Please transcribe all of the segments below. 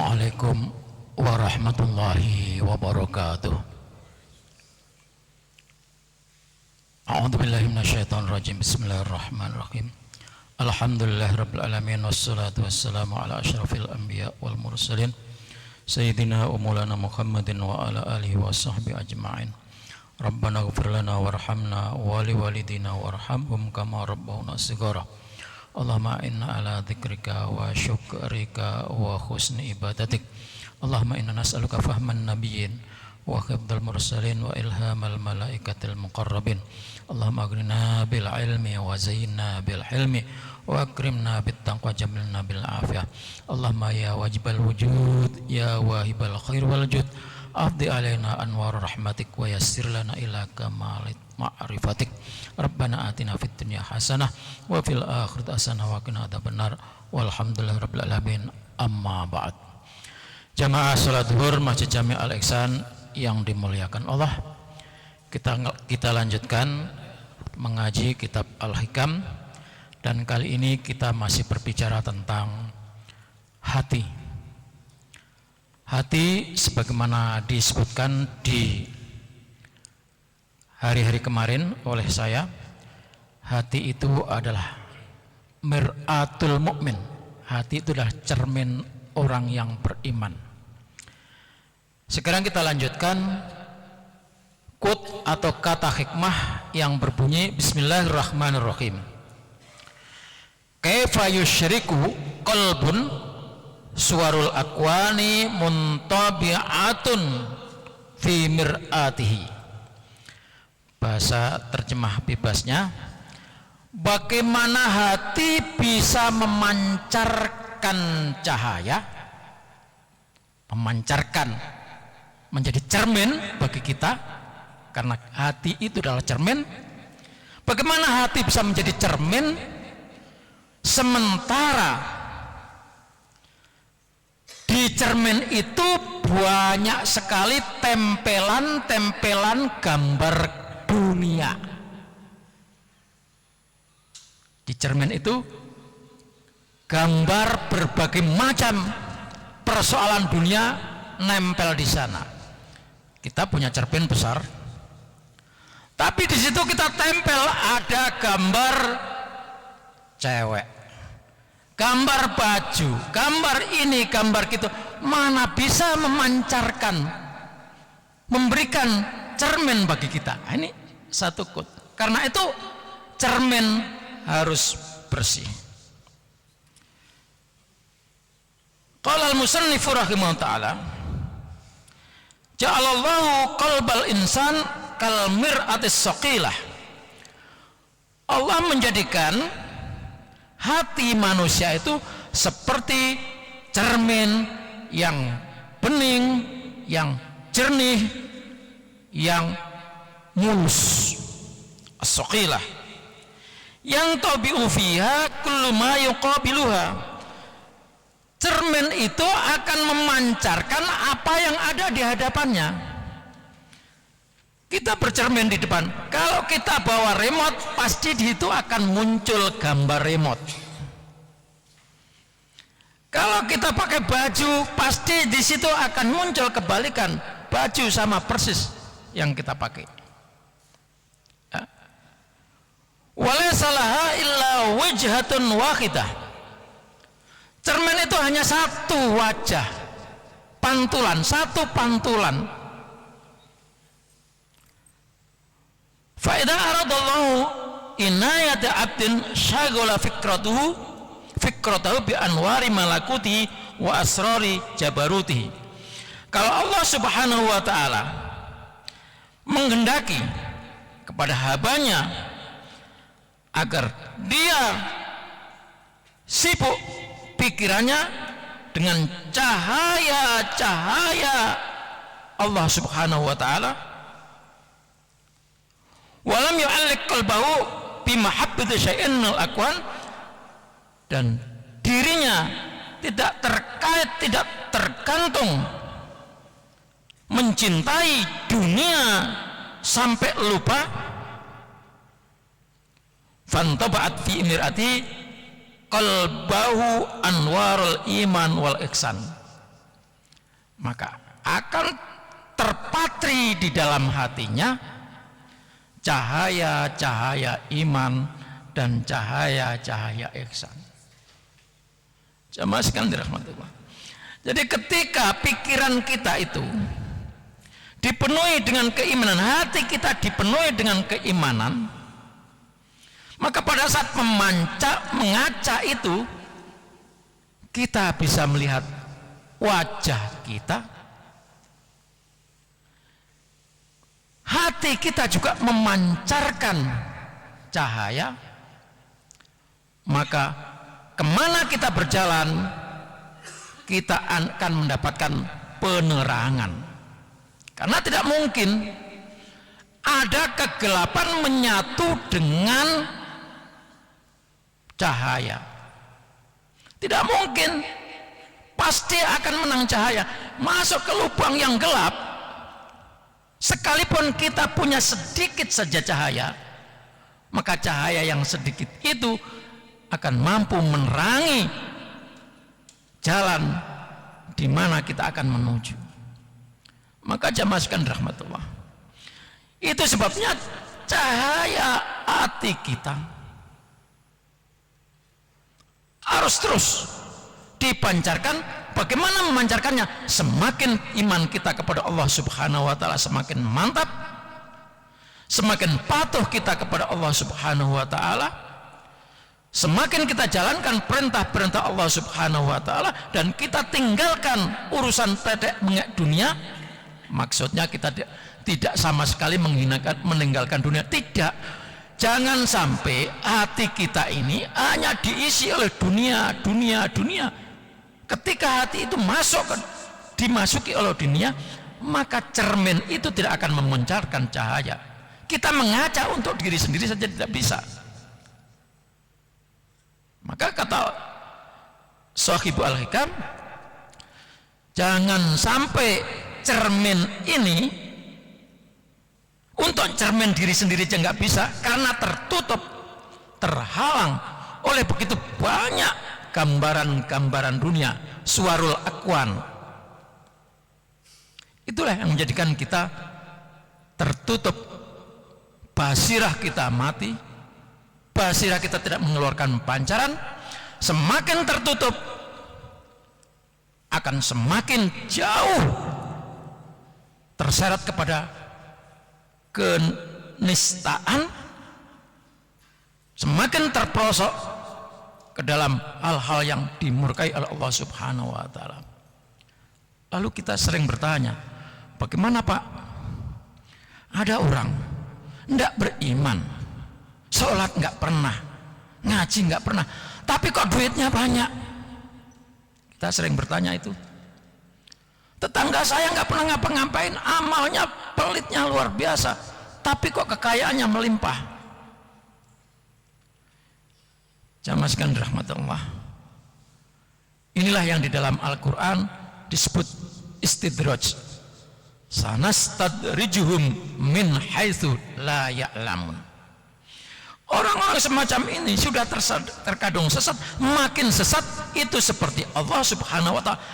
Assalamualaikum warahmatullahi wabarakatuh. A'udzubillahi minasyaitonirrajim. Bismillahirrahmanirrahim. Alhamdulillahirabbil alamin wassalatu wassalamu ala asyrafil anbiya wal mursalin sayyidina wa maulana Muhammadin wa ala alihi washabbihi ajma'in. Rabbana ighfir lana warhamna wa liwalidina warhamhum kama rabbawna shighara. Allahumma inna ala dzikrika wa syukrika wa husni ibadatik. Allahumma inna nas'aluka fahman nabiyyin wa hifdzal mursalin wa ilhamal malaikatil muqarrabin. Allahumma aghnina bil ilmi wa zayyinna bil hilmi wa akrimna bit taqwa jamilna bil afiyah. Allahumma ya wajibal wujud ya wahibal khair wal jud afdi alaina anwar rahmatik wa yassir lana ila kamalit ma'rifatik. Rabbana atina fid dunya hasanah wa fil akhirati hasanah wa qina adzabannar. Walhamdulillahirabbil alamin. Amma ba'd. Jamaah salat zuhur Masjid Jami' Al Ihsan yang dimuliakan Allah, kita lanjutkan mengaji kitab Al-Hikam, dan kali ini kita masih berbicara tentang hati. Hati sebagaimana disebutkan di hari-hari kemarin oleh saya, hati itu adalah mir'atul mukmin. Hati itu adalah cermin orang yang beriman. Sekarang kita lanjutkan quote atau kata hikmah yang berbunyi Bismillahirrahmanirrahim. Kaifa yusyriku qalbun suwarul akwani muntabi'atun fi mir'atihi. Bahasa terjemah bebasnya, bagaimana hati bisa memancarkan cahaya, memancarkan, menjadi cermin bagi kita, karena hati itu adalah cermin. Bagaimana hati bisa menjadi cermin sementara di cermin itu banyak sekali tempelan-tempelan gambar dunia. Di cermin itu gambar berbagai macam persoalan dunia nempel di sana. Kita punya cermin besar, tapi di situ kita tempel ada gambar cewek, gambar baju, gambar ini, gambar gitu. Mana bisa memancarkan, memberikan cermin bagi kita. Ini satu quote. Karena itu cermin harus bersih. Qala al-musannifu rahimahullah ta'ala, ja'alallahu qalbal insan kal mir'atis saqilah. Allah menjadikan hati manusia itu seperti cermin yang bening, yang jernih, yang mulus. As-saqilah yang tabi'u fiha kullu ma yuqabiluha. Cermin itu akan memancarkan apa yang ada di hadapannya. Kita bercermin di depan, kalau kita bawa remote, pasti di situ akan muncul gambar remote. Kalau kita pakai baju, pasti di situ akan muncul kebalikan, baju sama persis yang kita pakai. Walaysa laha illa wajhatun wahidah. Cermin itu hanya satu wajah, pantulan, satu pantulan. Fa idza aradallahu inayata 'abdin syaghala fikratahu bi anwari malakuti wa asrari jabarutihi. Kalau Allah Subhanahu wa taala menghendaki kepada hambanya agar dia sibuk pikirannya dengan cahaya-cahaya Allah Subhanahu wa taala, walam yu'alliq qalbahu bi mahabbati syai'in minal akwan, dan dirinya tidak terkait, tidak tergantung mencintai dunia sampai lupa, fantaba'at fi mir'ati qalbahu anwarul iman wal ihsan. maka akan terpatri di dalam hatinya cahaya-cahaya iman dan cahaya-cahaya ihsan. Jamaah sekalian dirahmati Allah. Jadi ketika pikiran kita itu dipenuhi dengan keimanan, hati kita dipenuhi dengan keimanan, maka pada saat mengaca itu kita bisa melihat wajah kita, hati kita juga memancarkan cahaya, maka kemana kita berjalan kita akan mendapatkan penerangan. Karena tidak mungkin ada kegelapan menyatu dengan cahaya. Tidak mungkin, pasti akan menang cahaya. Masuk ke lubang yang gelap, sekalipun kita punya sedikit saja cahaya, maka cahaya yang sedikit itu akan mampu menerangi jalan di mana kita akan menuju. Maka jamaah sekalian rahmatullah, itu sebabnya cahaya hati kita harus terus dipancarkan. Bagaimana memancarkannya? Semakin iman kita kepada Allah Subhanahu wa taala semakin mantap, semakin patuh kita kepada Allah Subhanahu wa taala, semakin kita jalankan perintah-perintah Allah Subhanahu wa taala dan kita tinggalkan urusan tetek mengek dunia. Maksudnya kita tidak sama sekali meninggalkan dunia, tidak. Jangan sampai hati kita ini hanya diisi oleh dunia. Ketika hati itu dimasuki oleh dunia, maka cermin itu tidak akan memancarkan cahaya. Kita mengaca untuk diri sendiri saja tidak bisa. Maka kata Shahibul Al-Hikam, jangan sampai cermin ini, untuk cermin diri sendiri aja nggak bisa karena tertutup, terhalang oleh begitu banyak gambaran-gambaran dunia, suwarul akwan. Itulah yang menjadikan kita tertutup, basirah kita mati, basirah kita tidak mengeluarkan pancaran. Semakin tertutup akan semakin jauh terseret kepada kenistaan, semakin terperosok ke dalam hal-hal yang dimurkai oleh Allah Subhanahu wa taala. Lalu kita sering bertanya, bagaimana Pak? Ada orang tidak beriman, sholat nggak pernah, ngaji nggak pernah, tapi kok duitnya banyak? Kita sering bertanya itu. Tetangga saya nggak pernah ngapa-ngapain, amalnya pelitnya luar biasa, tapi kok kekayaannya melimpah. Jamaah sekalian rahmatullah, inilah yang di dalam Al-Quran disebut istidraj. Sanastadrijuhum min haitsu la ya'lamun. Orang-orang semacam ini sudah terkadung sesat, makin sesat itu seperti Allah Subhanahu wa taala.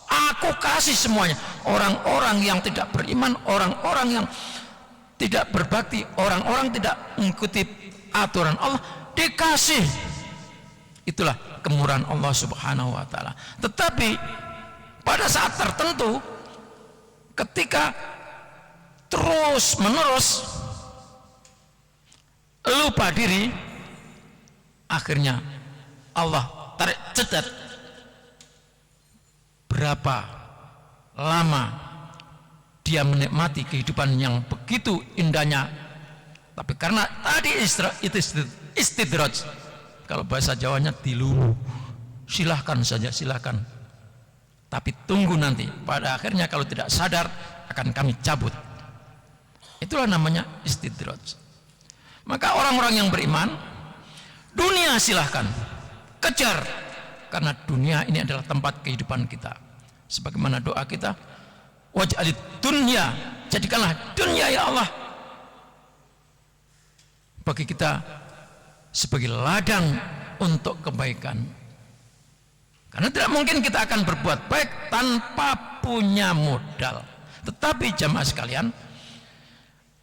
Aku kasih semuanya. Orang-orang yang tidak beriman, orang-orang yang tidak berbakti, orang-orang tidak mengikuti aturan Allah, dikasih. Itulah kemurahan Allah Subhanahu wa taala. Tetapi pada saat tertentu, ketika terus menerus lupa diri, akhirnya Allah tarik cedat. Berapa lama dia menikmati kehidupan yang begitu indahnya, tapi karena tadi istidraj, kalau bahasa Jawanya dilulu, silahkan saja, silahkan, tapi tunggu nanti, pada akhirnya kalau tidak sadar akan kami cabut. Itulah namanya istidraj. Maka orang-orang yang beriman, dunia silahkan kejar, karena dunia ini adalah tempat kehidupan kita. Sebagaimana doa kita, waj'alid dunya, jadikanlah dunia ya Allah bagi kita sebagai ladang untuk kebaikan. Karena tidak mungkin kita akan berbuat baik tanpa punya modal. Tetapi jamaah sekalian,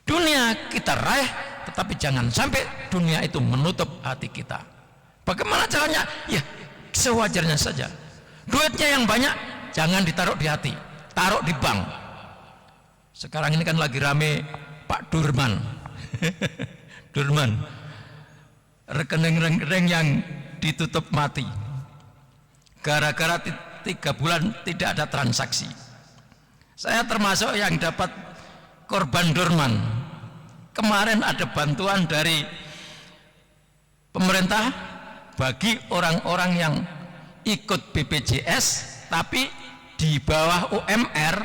dunia kita raih, tetapi jangan sampai dunia itu menutup hati kita. Bagaimana caranya? Ya sewajarnya saja. Duitnya yang banyak jangan ditaruh di hati, taruh di bank. Sekarang ini kan lagi rame Pak Durman. Durman, rekening yang ditutup mati gara-gara 3 bulan tidak ada transaksi. Saya termasuk yang dapat korban Durman. Kemarin ada bantuan dari pemerintah bagi orang-orang yang ikut BPJS tapi di bawah UMR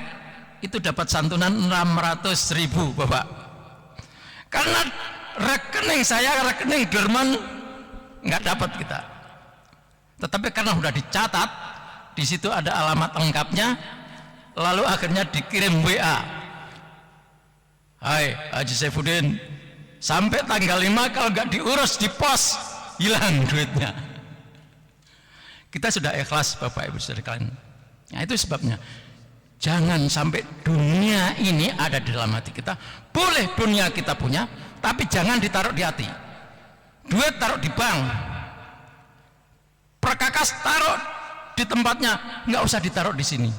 itu dapat santunan 600.000 Bapak. Karena rekening saya, rekening Durman nggak dapat kita. Tetapi karena sudah dicatat, di situ ada alamat lengkapnya, lalu akhirnya dikirim WA. Hai Haji Saifuddin, sampai tanggal 5 kalau nggak diurus di pos hilang duitnya. Kita sudah ikhlas Bapak Ibu sekalian. Nah itu sebabnya jangan sampai dunia ini ada di dalam hati kita. Boleh dunia kita punya, tapi jangan ditaruh di hati. Duit taruh di bank, perkakas taruh di tempatnya, nggak usah ditaruh di sini.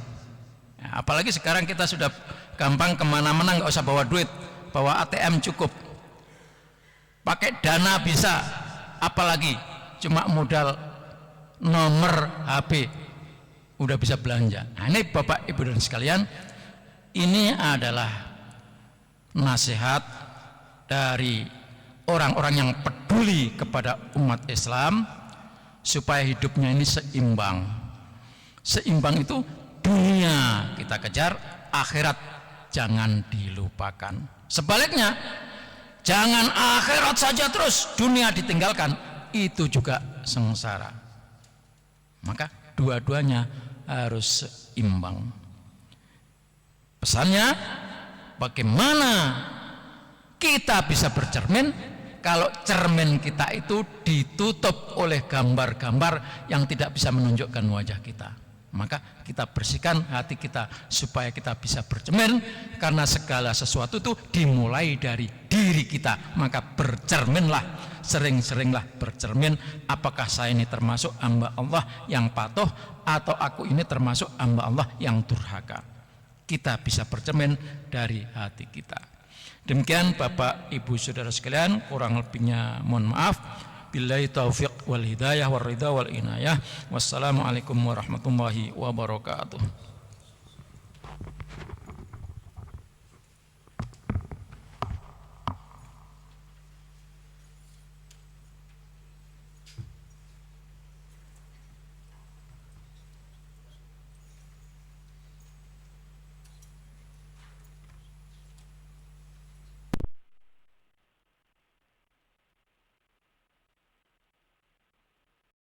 Nah, apalagi sekarang kita sudah gampang kemana-mana, nggak usah bawa duit, bawa ATM cukup, pakai dana bisa, apalagi cuma modal nomor HP udah bisa belanja. Nah, ini Bapak Ibu dan sekalian, ini adalah nasihat dari orang-orang yang peduli kepada umat Islam supaya hidupnya ini seimbang. Seimbang itu dunia kita kejar, akhirat jangan dilupakan. Sebaliknya, jangan akhirat saja terus dunia ditinggalkan, itu juga sengsara. Maka dua-duanya harus seimbang. Pesannya, bagaimana kita bisa bercermin kalau cermin kita itu ditutup oleh gambar-gambar yang tidak bisa menunjukkan wajah kita. Maka kita bersihkan hati kita supaya kita bisa bercermin, karena segala sesuatu itu dimulai dari diri kita. Maka bercerminlah, sering-seringlah bercermin, apakah saya ini termasuk hamba Allah yang patuh atau aku ini termasuk hamba Allah yang durhaka. Kita bisa bercermin dari hati kita. Demikian Bapak Ibu Saudara sekalian, kurang lebihnya mohon maaf. Billahi taufiq wal hidayah wal ridha wal inayah. Wassalamualaikum warahmatullahi wabarakatuh.